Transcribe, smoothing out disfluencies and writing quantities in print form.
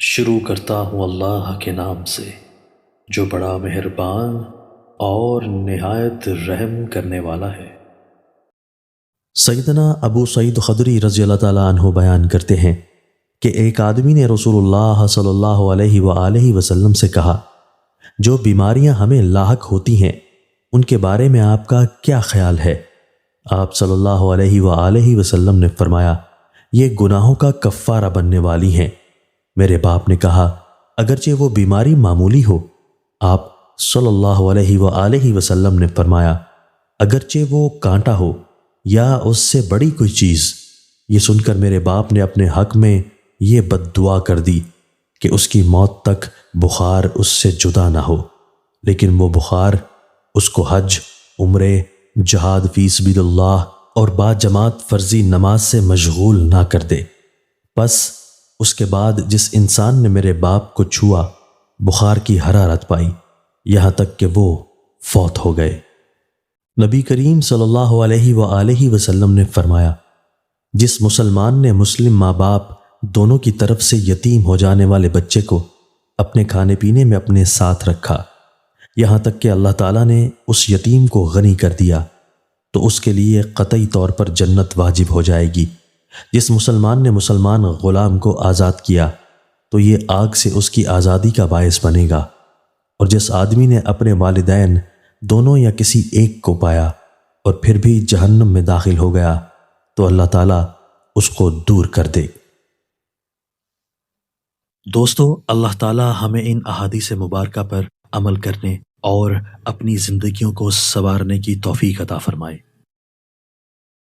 شروع کرتا ہوں اللہ کے نام سے جو بڑا مہربان اور نہایت رحم کرنے والا ہے۔ سیدنا ابو سعید خدری رضی اللہ تعالیٰ عنہ بیان کرتے ہیں کہ ایک آدمی نے رسول اللہ صلی اللہ علیہ وآلہ وسلم سے کہا، جو بیماریاں ہمیں لاحق ہوتی ہیں ان کے بارے میں آپ کا کیا خیال ہے؟ آپ صلی اللہ علیہ وآلہ وسلم نے فرمایا، یہ گناہوں کا کفارہ بننے والی ہیں۔ میرے باپ نے کہا، اگرچہ وہ بیماری معمولی ہو؟ آپ صلی اللہ علیہ وآلہ وسلم نے فرمایا، اگرچہ وہ کانٹا ہو یا اس سے بڑی کوئی چیز۔ یہ سن کر میرے باپ نے اپنے حق میں یہ بد دعا کر دی کہ اس کی موت تک بخار اس سے جدا نہ ہو، لیکن وہ بخار اس کو حج، عمرے، جہاد فی سبیل اللہ اور با جماعت فرضی نماز سے مشغول نہ کر دے۔ پس اس کے بعد جس انسان نے میرے باپ کو چھوا، بخار کی حرارت پائی، یہاں تک کہ وہ فوت ہو گئے۔ نبی کریم صلی اللہ علیہ وآلہ وسلم نے فرمایا، جس مسلمان نے مسلم ماں باپ دونوں کی طرف سے یتیم ہو جانے والے بچے کو اپنے کھانے پینے میں اپنے ساتھ رکھا، یہاں تک کہ اللہ تعالیٰ نے اس یتیم کو غنی کر دیا، تو اس کے لیے قطعی طور پر جنت واجب ہو جائے گی۔ جس مسلمان نے مسلمان غلام کو آزاد کیا تو یہ آگ سے اس کی آزادی کا باعث بنے گا، اور جس آدمی نے اپنے والدین دونوں یا کسی ایک کو پایا اور پھر بھی جہنم میں داخل ہو گیا تو اللہ تعالیٰ اس کو دور کر دے۔ دوستو، اللہ تعالیٰ ہمیں ان احادیث مبارکہ پر عمل کرنے اور اپنی زندگیوں کو سنوارنے کی توفیق عطا فرمائے۔